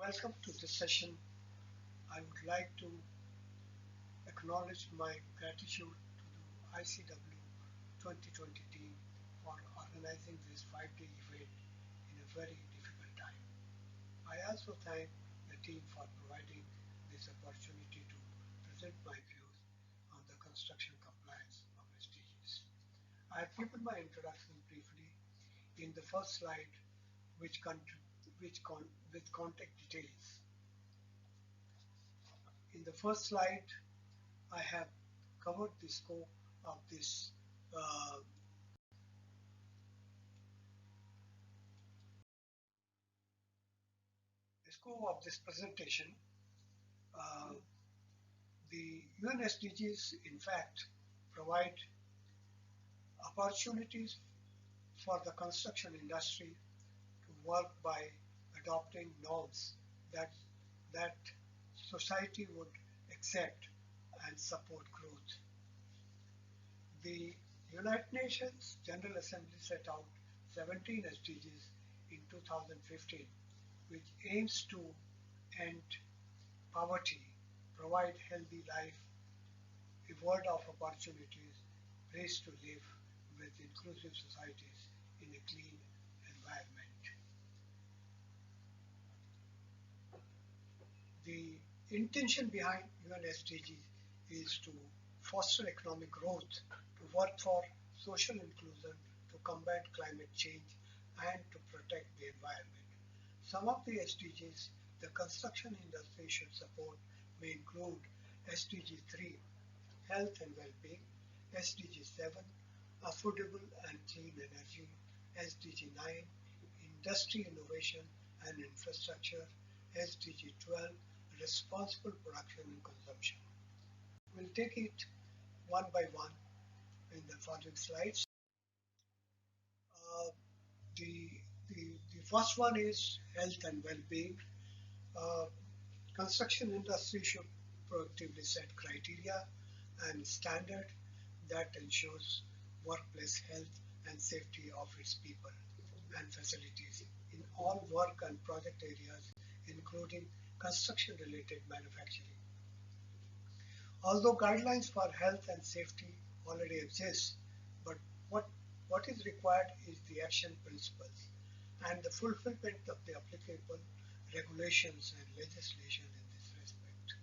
Welcome to this session. I would like to acknowledge my gratitude to the ICW 2020 team for organizing this 5-day event in a very difficult time. I also thank the team for providing this opportunity to present my views on the construction compliance of SDGs. I have given my introduction briefly in the first slide, which con- with contact details. In the first slide, I have covered the scope of this uh, presentation. Uh, the UN SDGs, in fact, provide opportunities for the construction industry to work by adopting norms that that society would accept and support growth. The United Nations General Assembly set out 17 SDGs in 2015, which aims to end poverty, provide healthy life, a world of opportunities, place to live with inclusive societies in a clean environment. The intention behind UN SDGs is to foster economic growth, to work for social inclusion, to combat climate change, and to protect the environment. Some of the SDGs the construction industry should support may include SDG 3, health and well-being, SDG 7, affordable and clean energy, SDG 9, industry innovation and infrastructure, SDG 12, responsible production and consumption. We'll take it one by one in the following slides. Uh, the, the first one is health and well-being. Uh, Construction industry should proactively set criteria and standard that ensures workplace health and safety of its people and facilities in all work and project areas, including construction-related manufacturing. Although guidelines for health and safety already exist, but what, what is required is the action principles and the fulfillment of the applicable regulations and legislation in this respect.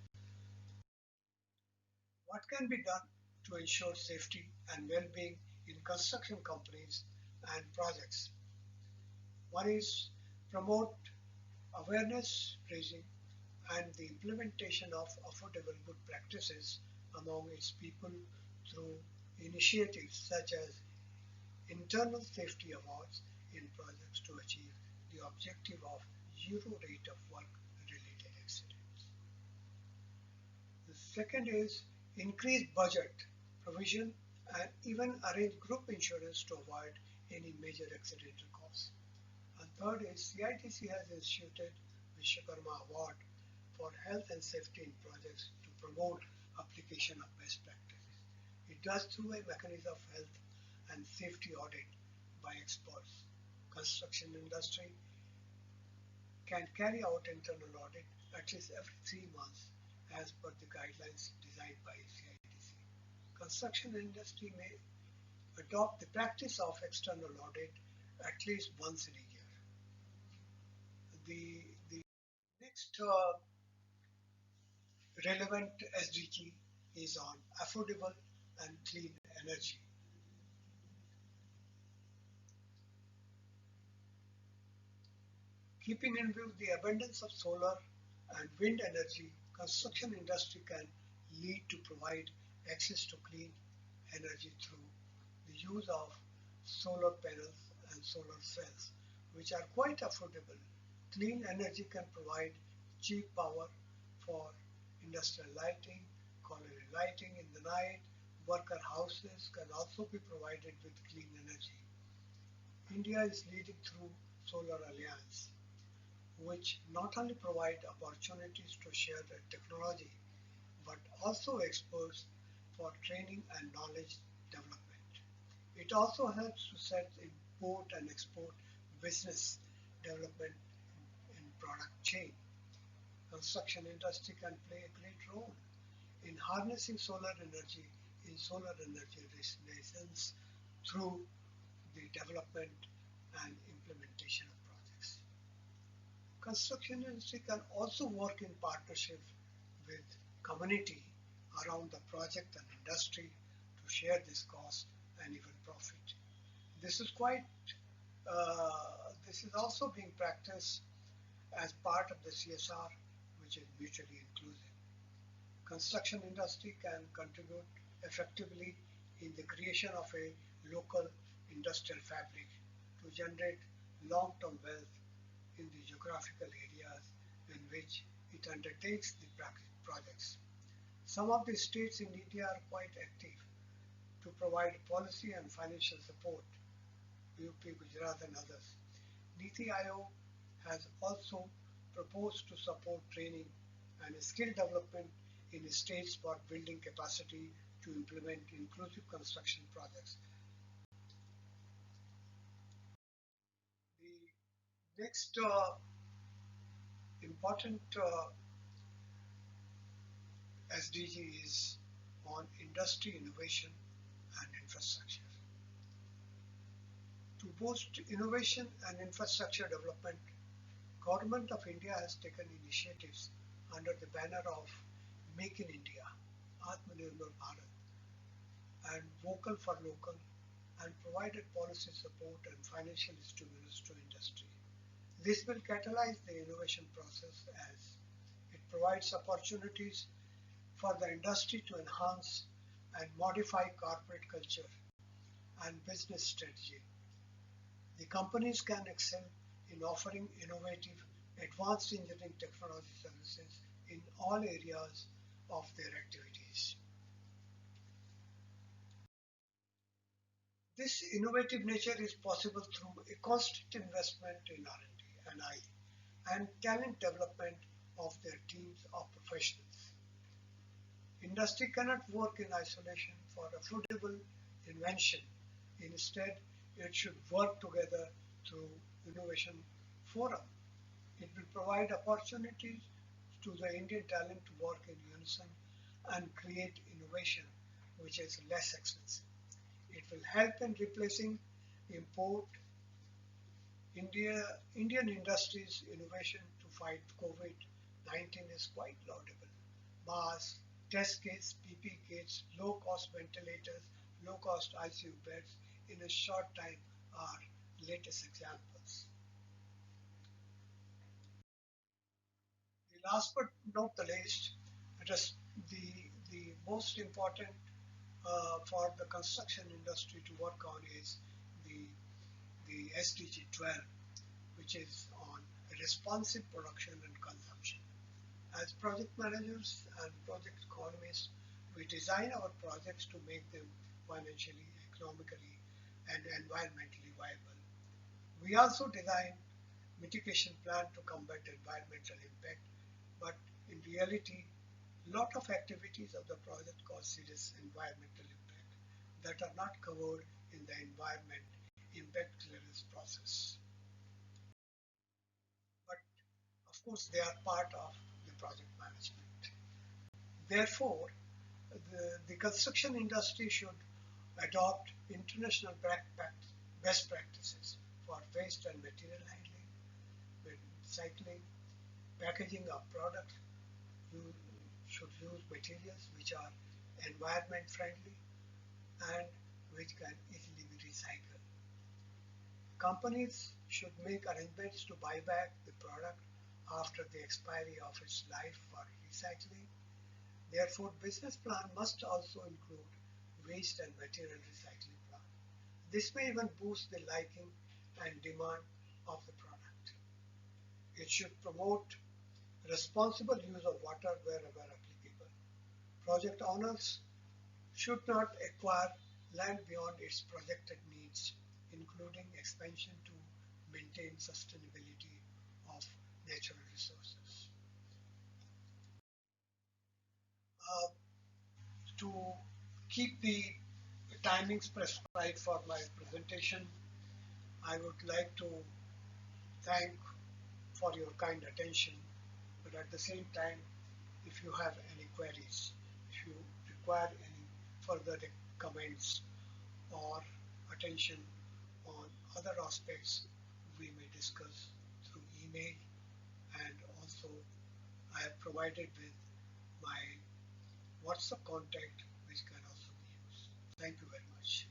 What can be done to ensure safety and well-being in construction companies and projects? One is promote awareness raising and the implementation of affordable good practices among its people through initiatives such as internal safety awards in projects to achieve the objective of zero rate of work related accidents. The second is increase budget provision and even arrange group insurance to avoid any major accidental costs. And third is CITC has instituted Vishwakarma Award for health and safety in projects to promote application of best practices. It does through a mechanism of health and safety audit by experts. Construction industry can carry out internal audit at least every 3 months as per the guidelines designed by CITC. Construction industry may adopt the practice of external audit at least once in a year. The next relevant SDG is on affordable and clean energy. Keeping in view the abundance of solar and wind energy, construction industry can lead to provide access to clean energy through the use of solar panels and solar cells, which are quite affordable. Clean energy can provide cheap power for industrial lighting, colliery lighting in the night. Worker houses can also be provided with clean energy. India is leading through Solar Alliance, which not only provide opportunities to share the technology, but also experts for training and knowledge development. It also helps to set import and export business development in product chain. construction industry can play a great role in harnessing solar energy in solar energy renaissance through the development and implementation of projects. Construction industry can also work in partnership with community around the project and industry to share this cost and even profit. This is quite this is also being practiced as part of the CSR, which is mutually inclusive. Construction industry can contribute effectively in the creation of a local industrial fabric to generate long-term wealth in the geographical areas in which it undertakes the projects. Some of the states in India are quite active to provide policy and financial support, UP, Gujarat and others. NITI Aayog has also proposed to support training and skill development in states for building capacity to implement inclusive construction projects. The next important SDG is on industry innovation and infrastructure. To boost innovation and infrastructure development, Government of India has taken initiatives under the banner of Make in India, Atmanirbhar Bharat, and Vocal for Local, and provided policy support and financial stimulus to industry. This will catalyze the innovation process as it provides opportunities for the industry to enhance and modify corporate culture and business strategy. The companies can excel in offering innovative, advanced engineering technology services in all areas of their activities. This innovative nature is possible through a constant investment in R&D and I and talent development of their teams of professionals. Industry cannot work in isolation for affordable invention. Instead, it should work together through innovation forum. It will provide opportunities to the Indian talent to work in unison and create innovation which is less expensive. It will help in replacing import Indian industries innovation to fight COVID-19 is quite laudable. Masks, test kits, PP kits, low-cost ventilators, low-cost ICU beds in a short time are latest examples. The last but not the least, it is the most important for the construction industry to work on is the SDG 12, which is on responsive production and consumption. As project managers and project economists, we design our projects to make them financially, economically, and environmentally viable. We also design mitigation plan to combat environmental impact, but in reality, lot of activities of the project cause serious environmental impact that are not covered in the environment impact clearance process. But of course, they are part of the project management. Therefore, the construction industry should adopt international best practices for waste and material handling, recycling, packaging of products. You should use materials which are environment friendly and which can easily be recycled. Companies should make arrangements to buy back the product after the expiry of its life for recycling. Therefore, business plan must also include waste and material recycling plan. This may even boost the liking and demand of the product. It should promote responsible use of water wherever applicable. Project owners should not acquire land beyond its projected needs, including expansion to maintain sustainability of natural resources. To keep the timings prescribed for my presentation, I would like to thank for your kind attention, And at the same time, if you have any queries, if you require any further comments or attention on other aspects, we may discuss through email, and also I have provided with my WhatsApp contact which can also be used. Thank you very much.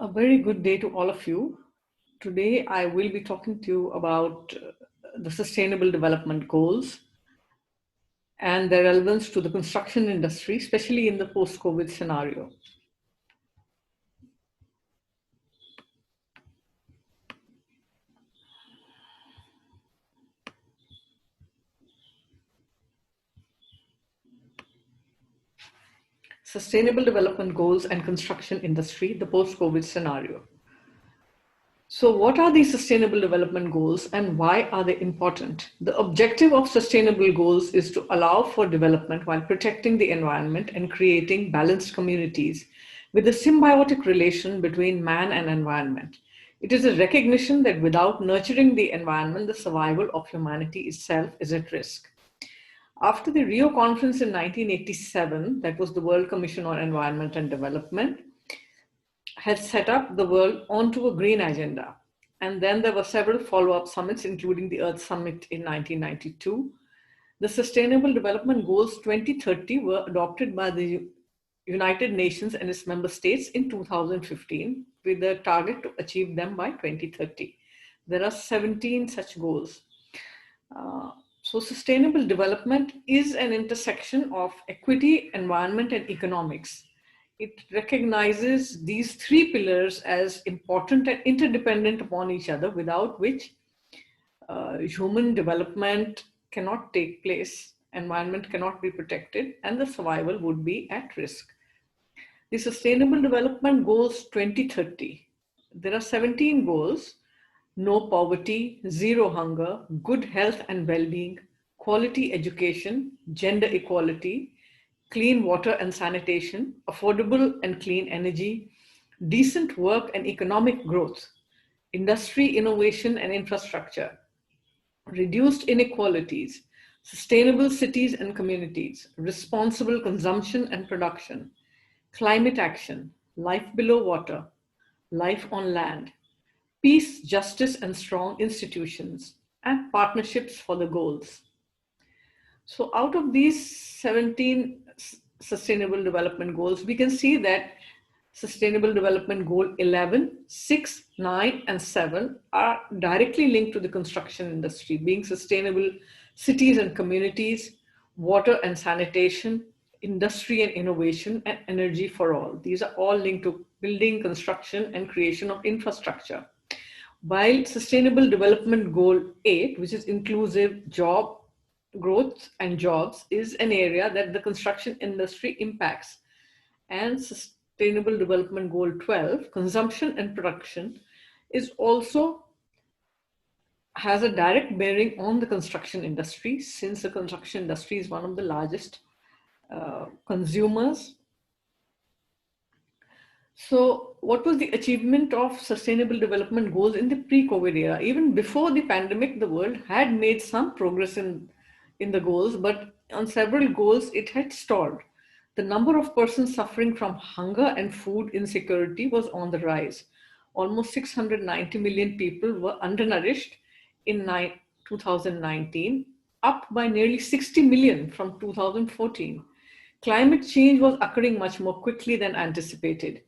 A very good day to all of you. Today, I will be talking to you about the Sustainable Development Goals and their relevance to the construction industry, especially in the post COVID scenario. Sustainable Development Goals and construction industry, the post COVID scenario. So, what are these Sustainable Development Goals and why are they important? The objective of Sustainable Goals is to allow for development while protecting the environment and creating balanced communities with a symbiotic relation between man and environment. It is a recognition that without nurturing the environment, the survival of humanity itself is at risk. After the Rio Conference in 1987, that was the World Commission on Environment and Development, had set up the world onto a green agenda. And then there were several follow-up summits, including the Earth Summit in 1992. The Sustainable Development Goals 2030 were adopted by the United Nations and its member states in 2015 with a target to achieve them by 2030. There are 17 such goals. So sustainable development is an intersection of equity, environment, and economics. It recognizes these three pillars as important and interdependent upon each other, without which human development cannot take place, environment cannot be protected, and the survival would be at risk. The Sustainable Development Goals 2030. There are 17 goals: no poverty, zero hunger, good health and well being, quality education, gender equality, clean water and sanitation, affordable and clean energy, decent work and economic growth, industry, innovation and infrastructure, reduced inequalities, sustainable cities and communities, responsible consumption and production, climate action, life below water, life on land, peace, justice, and strong institutions, and partnerships for the goals. So, out of these 17 Sustainable Development Goals, we can see that Sustainable Development Goal 11, 6, 9, and 7 are directly linked to the construction industry, being sustainable cities and communities, water and sanitation, industry and innovation, and energy for all. These are all linked to building, construction, and creation of infrastructure. While Sustainable Development Goal 8, which is inclusive job growth and jobs, is an area that the construction industry impacts, and Sustainable Development Goal 12, consumption and production, is also has a direct bearing on the construction industry, since the construction industry is one of the largest consumers. So, what was the achievement of Sustainable Development Goals in the pre-COVID era? Even before the pandemic, the world had made some progress in the goals, but on several goals, it had stalled. The number of persons suffering from hunger and food insecurity was on the rise. Almost 690 million people were undernourished in 2019, up by nearly 60 million from 2014. Climate change was occurring much more quickly than anticipated.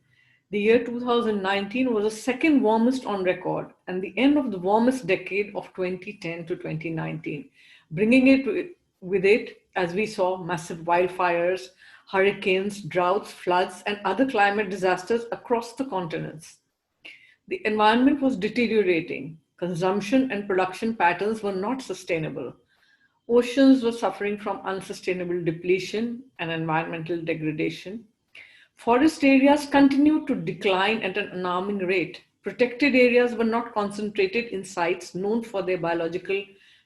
The year 2019 was the second warmest on record and the end of the warmest decade of 2010 to 2019, bringing it with it, as we saw, massive wildfires, hurricanes, droughts, floods, and other climate disasters across the continents. The environment was deteriorating. Consumption and production patterns were not sustainable. Oceans were suffering from unsustainable depletion and environmental degradation. Forest areas continued to decline at an alarming rate. Protected areas were not concentrated in sites known for their biological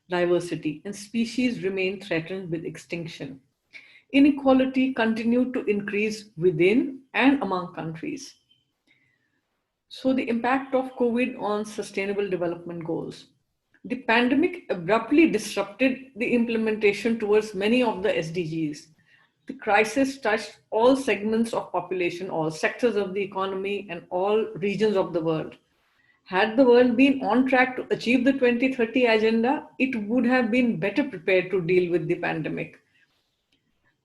diversity, and species remained threatened with extinction. Inequality continued to increase within and among countries. So, the impact of COVID on Sustainable Development Goals. The pandemic abruptly disrupted the implementation towards many of the SDGs. The crisis touched all segments of population, all sectors of the economy, and all regions of the world. Had the world been on track to achieve the 2030 agenda, it would have been better prepared to deal with the pandemic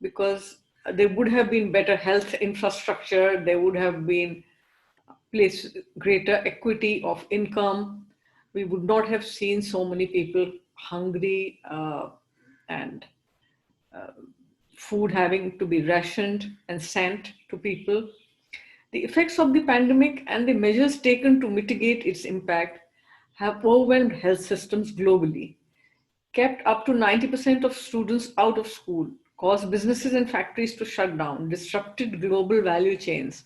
because there would have been better health infrastructure, there would have been greater equity of income. We would not have seen so many people hungry and food having to be rationed and sent to people. The effects of the pandemic and the measures taken to mitigate its impact have overwhelmed health systems globally, kept up to 90% of students out of school, caused businesses and factories to shut down, disrupted global value chains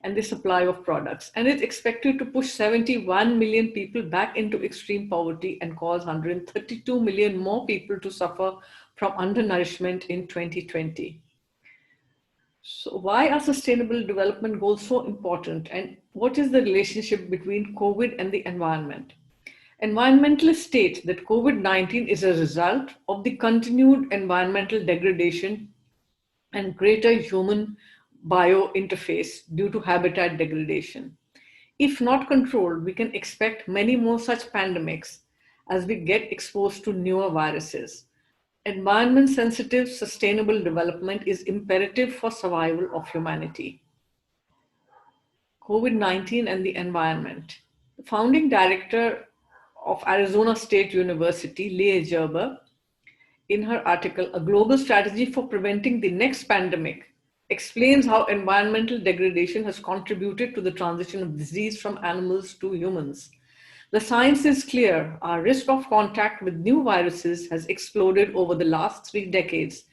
and the supply of products, and is expected to push 71 million people back into extreme poverty and cause 132 million more people to suffer from undernourishment in 2020. So why are sustainable development goals so important, and what is the relationship between COVID and the environment? Environmentalists state that COVID-19 is a result of the continued environmental degradation and greater human biointerface due to habitat degradation. If not controlled, we can expect many more such pandemics as we get exposed to newer viruses. Environment sensitive sustainable development is imperative for survival of humanity. COVID-19 and the environment. The founding director of Arizona State University, Leah Gerber, in her article, A Global Strategy for Preventing the Next Pandemic, explains how environmental degradation has contributed to the transition of disease from animals to humans. The science is clear. Our risk of contact with new viruses has exploded over the last 3 decades,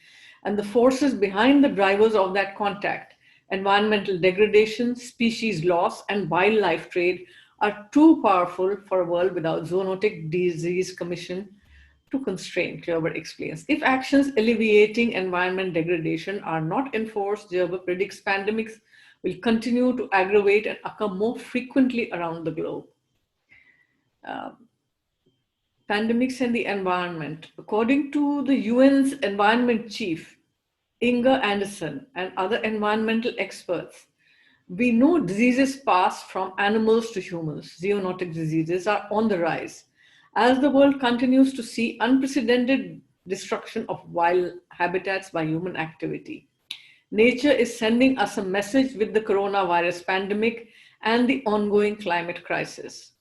and the forces behind the drivers of that contact, environmental degradation, species loss, and wildlife trade, are too powerful for a world without zoonotic disease commission to constrain, Gerber explains. If actions alleviating environment degradation are not enforced, Gerber predicts pandemics will continue to aggravate and occur more frequently around the globe. Pandemics and the environment. According to the UN's environment chief, Inger Anderson, and other environmental experts, we know diseases pass from animals to humans. Zoonotic diseases are on the rise. As the world continues to see unprecedented destruction of wild habitats by human activity, nature is sending us a message with the coronavirus pandemic and the ongoing climate crisis.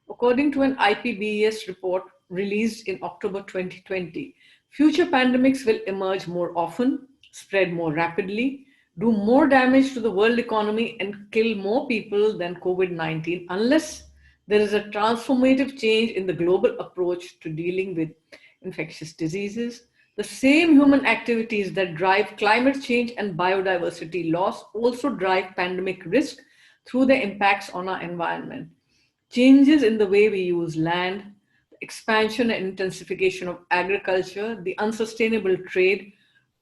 According to an IPBES report released in October 2020, future pandemics will emerge more often, spread more rapidly, do more damage to the world economy, and kill more people than COVID-19 unless there is a transformative change in the global approach to dealing with infectious diseases. The same human activities that drive climate change and biodiversity loss also drive pandemic risk through their impacts on our environment. Changes in the way we use land, the expansion and intensification of agriculture, the unsustainable trade,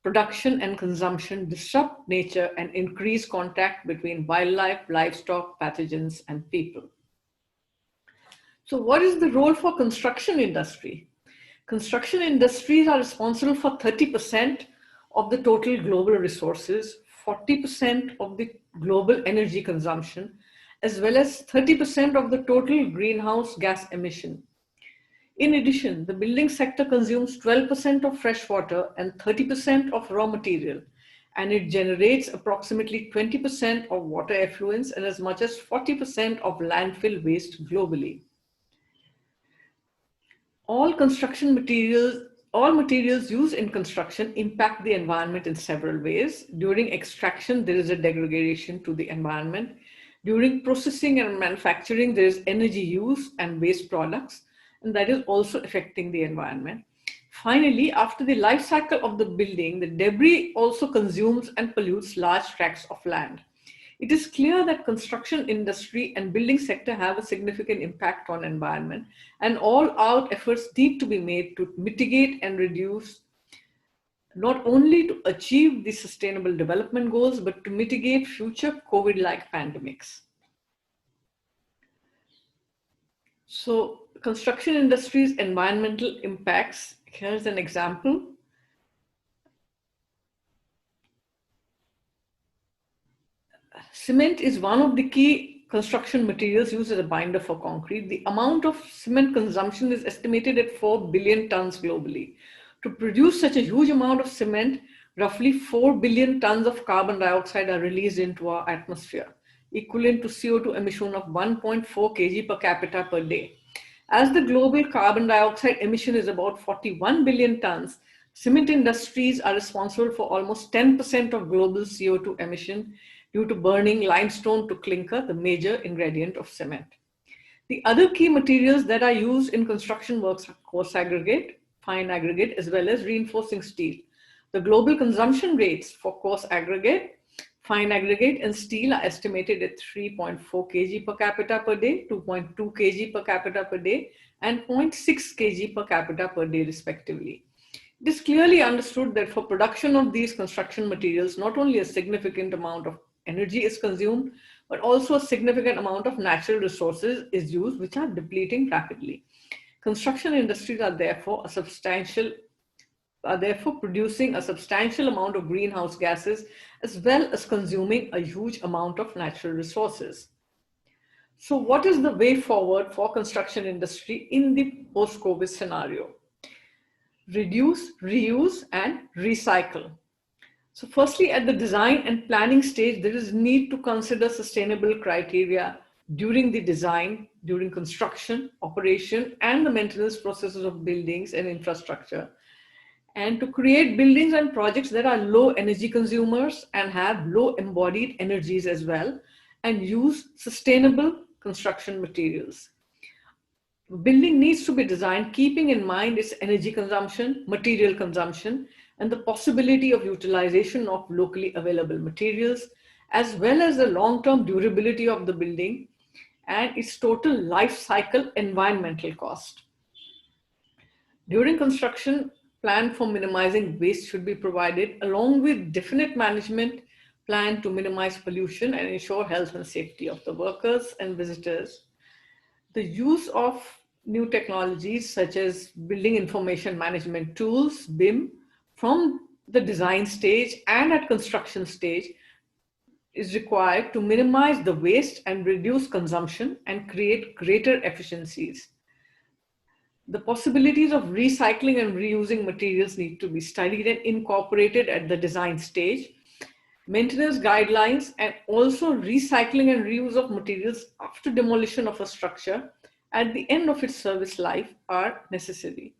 production and consumption disrupt nature and increase contact between wildlife, livestock, pathogens, and people. So what is the role for construction industry? Construction industries are responsible for 30% of the total global resources, 40% of the global energy consumption, as well as 30% of the total greenhouse gas emission. In addition, the building sector consumes 12% of fresh water and 30% of raw material, and it generates approximately 20% of water effluents and as much as 40% of landfill waste globally. All materials used in construction impact the environment in several ways. During extraction, there is a degradation to the environment. During processing and manufacturing, there is energy use and waste products, and that is also affecting the environment. Finally, after the life cycle of the building, the debris also consumes and pollutes large tracts of land. It is clear that construction industry and building sector have a significant impact on environment, and all out efforts need to be made to mitigate and reduce, not only to achieve the sustainable development goals, but to mitigate future COVID-like pandemics. So construction industry's environmental impacts, here's an example. Cement is one of the key construction materials used as a binder for concrete. The amount of cement consumption is estimated at 4 billion tons globally. To produce such a huge amount of cement, roughly 4 billion tons of carbon dioxide are released into our atmosphere, equivalent to CO2 emission of 1.4 kg per capita per day. As the global carbon dioxide emission is about 41 billion tons, cement industries are responsible for almost 10% of global CO2 emission due to burning limestone to clinker, the major ingredient of cement. The other key materials that are used in construction works are coarse aggregate, fine aggregate, as well as reinforcing steel. The global consumption rates for coarse aggregate, fine aggregate, and steel are estimated at 3.4 kg per capita per day, 2.2 kg per capita per day, and 0.6 kg per capita per day, respectively. It is clearly understood that for production of these construction materials, not only a significant amount of energy is consumed, but also a significant amount of natural resources is used, which are depleting rapidly. Construction industries are therefore producing a substantial amount of greenhouse gases, as well as consuming a huge amount of natural resources. So what is the way forward for construction industry in the post-COVID scenario? Reduce, reuse, and recycle. So firstly, at the design and planning stage, there is need to consider sustainable criteria during the design, during construction, operation, and the maintenance processes of buildings and infrastructure, and to create buildings and projects that are low energy consumers and have low embodied energies as well, and use sustainable construction materials. Building needs to be designed keeping in mind its energy consumption, material consumption, and the possibility of utilization of locally available materials, as well as the long-term durability of the building and its total life cycle environmental cost. During construction, plan for minimizing waste should be provided, along with definite management plan to minimize pollution and ensure health and safety of the workers and visitors. The use of new technologies such as building information management tools, BIM, from the design stage and at construction stage is required to minimize the waste and reduce consumption and create greater efficiencies. The possibilities of recycling and reusing materials need to be studied and incorporated at the design stage. Maintenance guidelines and also recycling and reuse of materials after demolition of a structure at the end of its service life are necessary.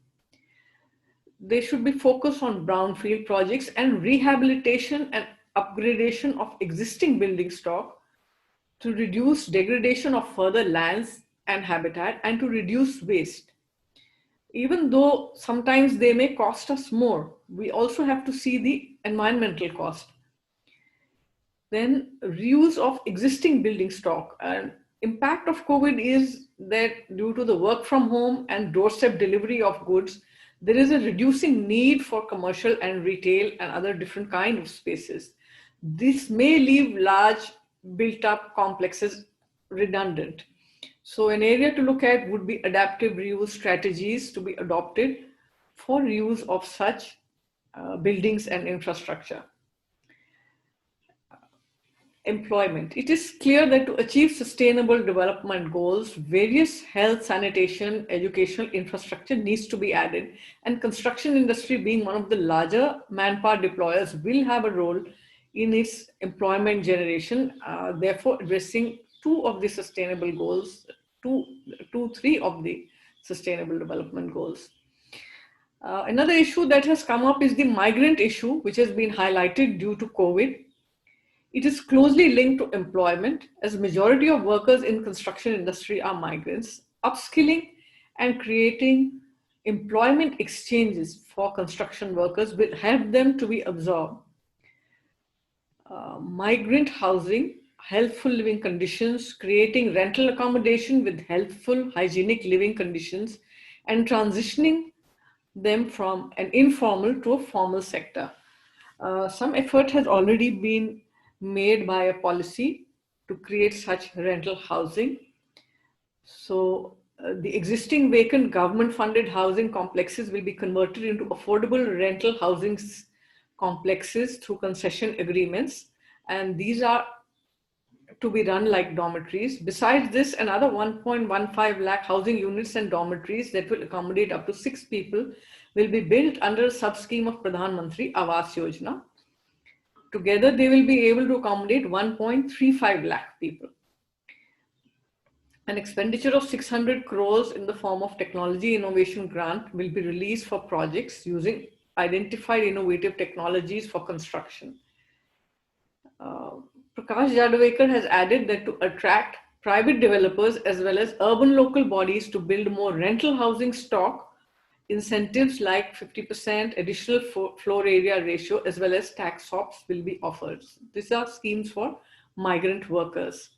They should be focused on brownfield projects and rehabilitation and upgradation of existing building stock to reduce degradation of further lands and habitat and to reduce waste. Even though sometimes they may cost us more, we also have to see the environmental cost. Then reuse of existing building stock. And impact of COVID is that due to the work from home and doorstep delivery of goods, there is a reducing need for commercial and retail and other different kind of spaces. This may leave large built up complexes redundant. So an area to look at would be adaptive reuse strategies to be adopted for reuse of such buildings and infrastructure. Employment. It is clear that to achieve sustainable development goals, various health, sanitation, educational infrastructure needs to be added, and construction industry being one of the larger manpower deployers will have a role in its employment generation, therefore addressing three of the sustainable development goals. Another issue that has come up is the migrant issue, which has been highlighted due to COVID. It is closely linked to employment, as majority of workers in construction industry are migrants. Upskilling and creating employment exchanges for construction workers will help them to be absorbed. Migrant housing healthful living conditions, creating rental accommodation with healthful, hygienic living conditions, and transitioning them from an informal to a formal sector. Some effort has already been made by a policy to create such rental housing. So the existing vacant government-funded housing complexes will be converted into affordable rental housing complexes through concession agreements, and these are to be run like dormitories. Besides this, another 1.15 lakh housing units and dormitories that will accommodate up to 6 people will be built under a sub-scheme of Pradhan Mantri Awas Yojana. Together, they will be able to accommodate 1.35 lakh people. An expenditure of 600 crores in the form of technology innovation grant will be released for projects using identified innovative technologies for construction. Prakash Jadavekar has added that to attract private developers as well as urban local bodies to build more rental housing stock, incentives like 50% additional floor area ratio as well as tax swaps will be offered. These are schemes for migrant workers.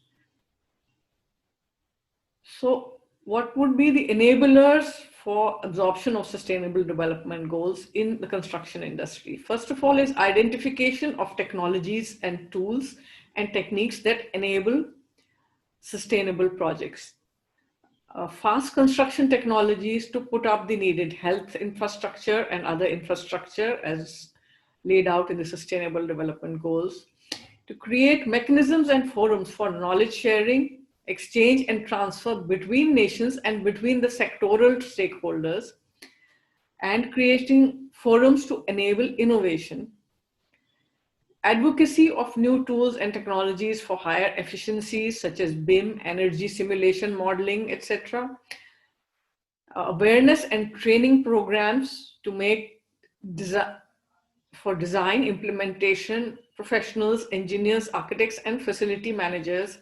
So what would be the enablers for absorption of sustainable development goals in the construction industry? First of all is identification of technologies and tools and techniques that enable sustainable projects. Fast construction technologies to put up the needed health infrastructure and other infrastructure as laid out in the sustainable development goals. To create mechanisms and forums for knowledge sharing, exchange and transfer between nations and between the sectoral stakeholders, and creating forums to enable innovation. Advocacy of new tools and technologies for higher efficiencies such as BIM, energy simulation modeling, etc. Awareness and training programs to make for design, implementation, professionals, engineers, architects, and facility managers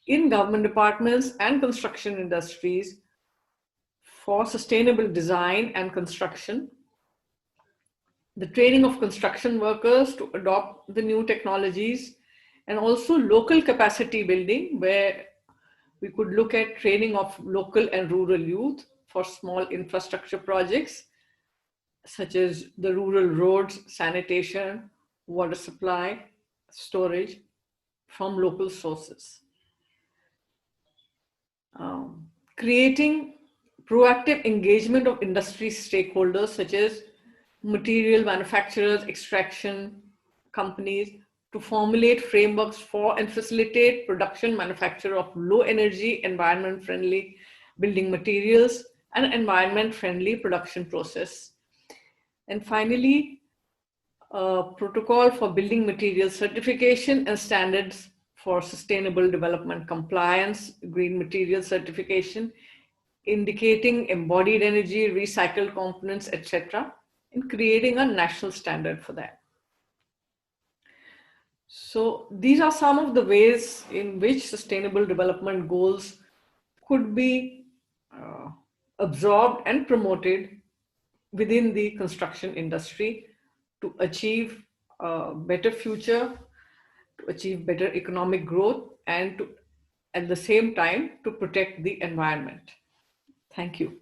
in government departments and construction industries for sustainable design and construction. The training of construction workers to adopt the new technologies, and also local capacity building, where we could look at training of local and rural youth for small infrastructure projects, such as the rural roads, sanitation, water supply, storage from local sources. Creating proactive engagement of industry stakeholders such as material manufacturers, extraction companies, to formulate frameworks for and facilitate production manufacture of low energy, environment friendly building materials and environment friendly production process. And finally, a protocol for building material certification and standards for sustainable development compliance, green material certification, indicating embodied energy, recycled components, etc., and creating a national standard for that. So these are some of the ways in which sustainable development goals could be absorbed and promoted within the construction industry to achieve a better future, to achieve better economic growth, and to, at the same time, to protect the environment. Thank you.